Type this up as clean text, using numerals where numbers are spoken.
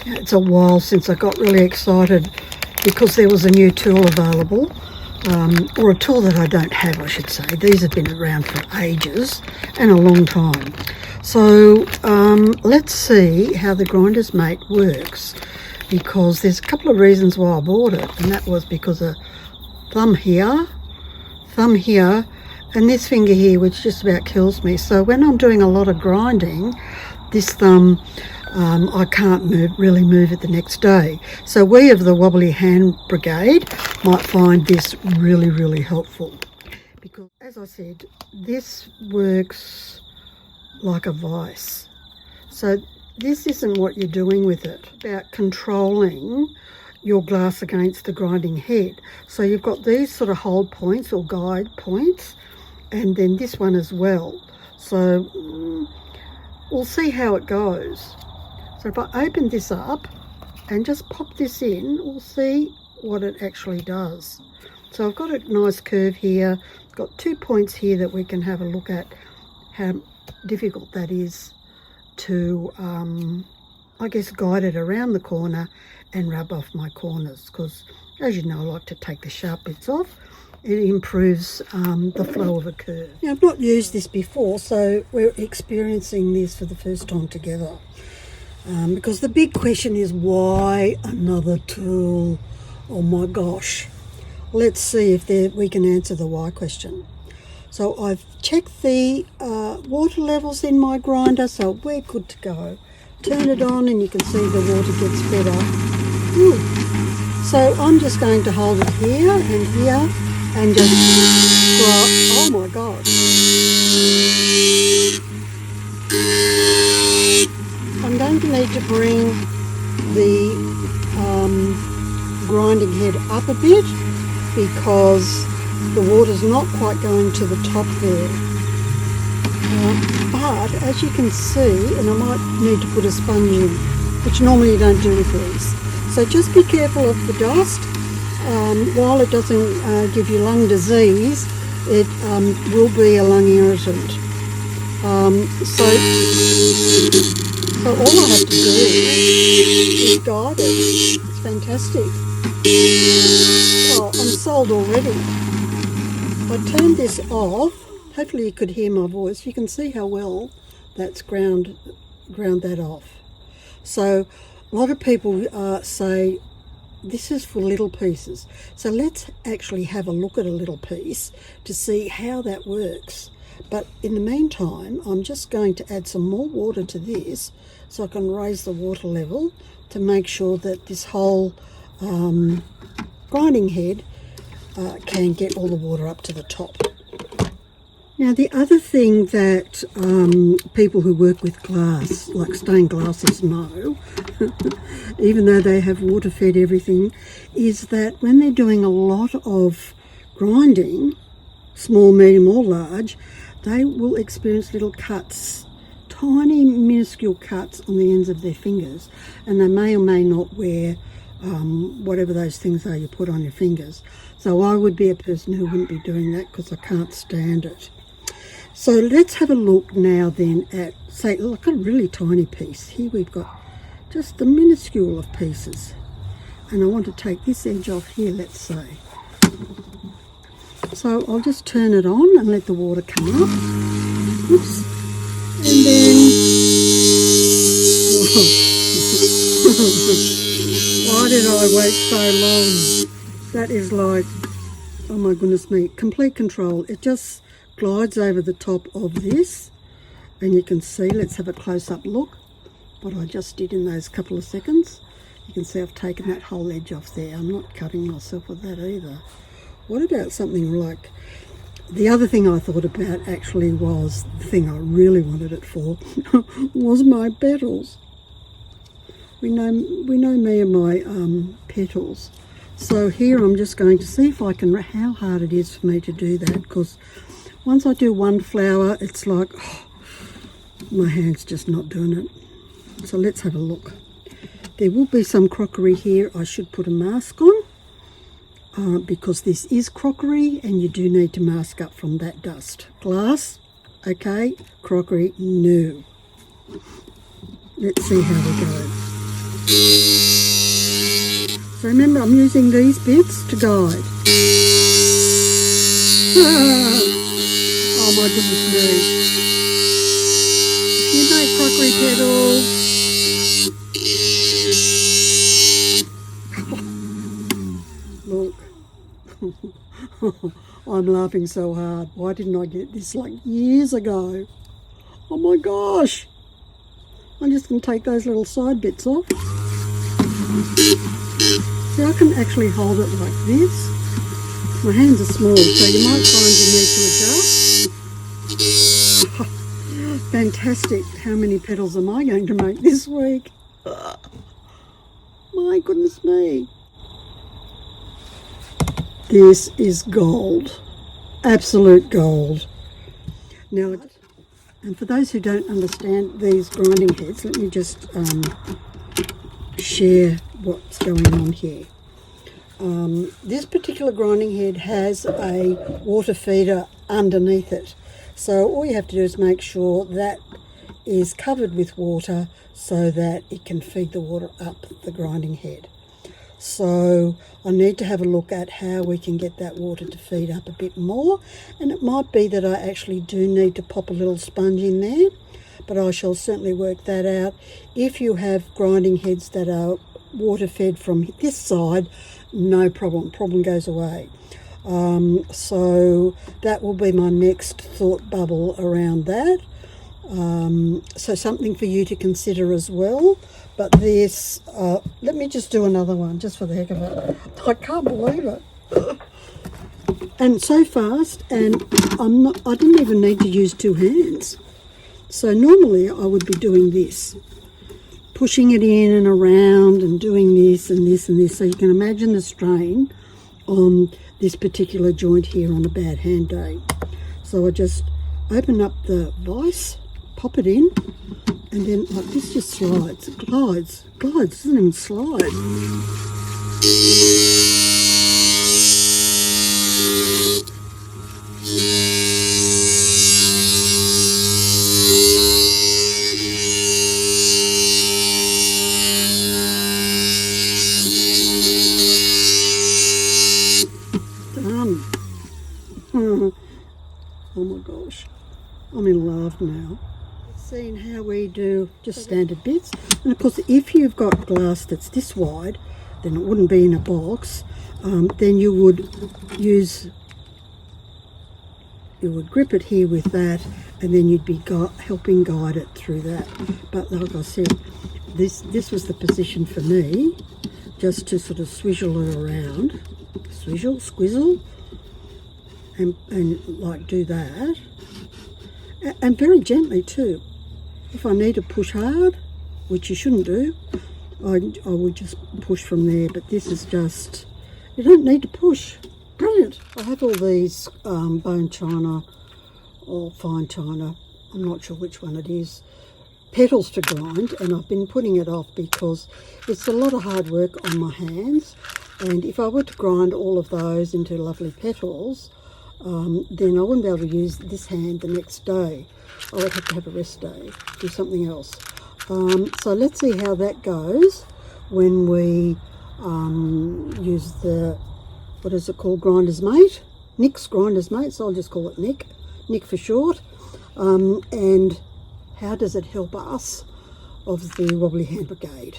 It's a while since I got really excited because there was a new tool available, or a tool that I don't have, I should say. These have been around for ages and a long time. So let's see how the Grinder's Mate works, because there's a couple of reasons why I bought it, and that was because of thumb here, and this finger here, which just about kills me. So when I'm doing a lot of grinding, this thumb, I can't really move it the next day. So we of the Wobbly Hand Brigade might find this really, really helpful. Because, as I said, this works like a vice. So this isn't what you're doing with it. It's about controlling your glass against the grinding head. So you've got these sort of hold points or guide points, and then this one as well. So we'll see how it goes. So if I open this up and just pop this in, we'll see what it actually does. So I've got a nice curve here, got 2 points here that we can have a look at how difficult that is to, I guess, guide it around the corner and rub off my corners, because as you know, I like to take the sharp bits off. It improves the flow of a curve. Now, I've not used this before, so we're experiencing this for the first time together. Because the big question is, why another tool? Oh my gosh. Let's see if we can answer the why question. So I've checked the water levels in my grinder, so we're good to go. Turn it on and you can see the water gets better. Ooh. So I'm just going to hold it here and here and just grind. Oh my God. I'm going to need to bring the grinding head up a bit because the water's not quite going to the top there. But as you can see, and I might need to put a sponge in, which normally you don't do with these. So just be careful of the dust. While it doesn't give you lung disease, it will be a lung irritant. So all I have to do is guide it. It's fantastic. Oh, I'm sold already. If I turn this off, hopefully you could hear my voice. You can see how well that's ground that off. So a lot of people say this is for little pieces. So let's actually have a look at a little piece to see how that works. But in the meantime, I'm just going to add some more water to this so I can raise the water level to make sure that this whole grinding head can get all the water up to the top. Now, the other thing that people who work with glass, like stained glasses, know, even though they have water-fed everything, is that when they're doing a lot of grinding, small, medium or large, they will experience little cuts, tiny minuscule cuts on the ends of their fingers, and they may or may not wear whatever those things are you put on your fingers. So I would be a person who wouldn't be doing that because I can't stand it. So let's have a look now then at, say, like a really tiny piece. Here we've got just the minuscule of pieces. And I want to take this edge off here, let's say. So I'll just turn it on and let the water come up. Oops. And then... Why did I wait so long? That is like, oh my goodness me, complete control. It just glides over the top of this. And you can see, let's have a close-up look, what I just did in those couple of seconds. You can see I've taken that whole edge off there. I'm not cutting myself with that either. What about something like, the other thing I thought about actually was, the thing I really wanted it for, was my petals. We know me and my petals. So here I'm just going to see if I can, how hard it is for me to do that, because once I do one flower, it's like, oh, my hand's just not doing it. So let's have a look. There will be some crockery here. I should put a mask on. Because this is crockery and you do need to mask up from that dust. Glass, okay. Crockery, no. Let's see how we go. So remember, I'm using these bits to guide. Oh my goodness me. If you make crockery pedals, look. I'm laughing so hard. Why didn't I get this like years ago? Oh my gosh. I'm just going to take those little side bits off. See, I can actually hold it like this. My hands are small, so you might find you need to adjust. Fantastic. How many petals am I going to make this week? My goodness me. This is gold. Absolute gold. Now, and for those who don't understand these grinding heads, let me just share what's going on here. This particular grinding head has a water feeder underneath it. So all you have to do is make sure that is covered with water so that it can feed the water up the grinding head. So I need to have a look at how we can get that water to feed up a bit more. And it might be that I actually do need to pop a little sponge in there, but I shall certainly work that out. If you have grinding heads that are water fed from this side, no problem, problem goes away. So that will be my next thought bubble around that. So something for you to consider as well. But this, let me just do another one just for the heck of it. I can't believe it. And so fast, and I didn't even need to use two hands. So normally I would be doing this, pushing it in and around and doing this and this and this. So you can imagine the strain on this particular joint here on a bad hand day. So I just open up the vise, pop it in, and then like this just slides, it glides, doesn't even slide. Done. Oh my gosh, I'm in love now. Seeing how we do just standard bits, and of course if you've got glass that's this wide, then it wouldn't be in a box. Then you would grip it here with that, and then you'd be helping guide it through that. But like I said, this was the position for me, just to sort of swizzle it around, squizzle, and like do that, and very gently too. If I need to push hard, which you shouldn't do, I would just push from there. But this is just, you don't need to push. Brilliant. I have all these bone china or fine china, I'm not sure which one it is, petals to grind, and I've been putting it off because it's a lot of hard work on my hands, and if I were to grind all of those into lovely petals, then I wouldn't be able to use this hand the next day. I would have to have a rest day, do something else. So let's see how that goes when we use the, what is it called, Grinder's Mate? Nick's Grinder's Mate, so I'll just call it Nick for short. And how does it help us of the Wobbly Hand Brigade?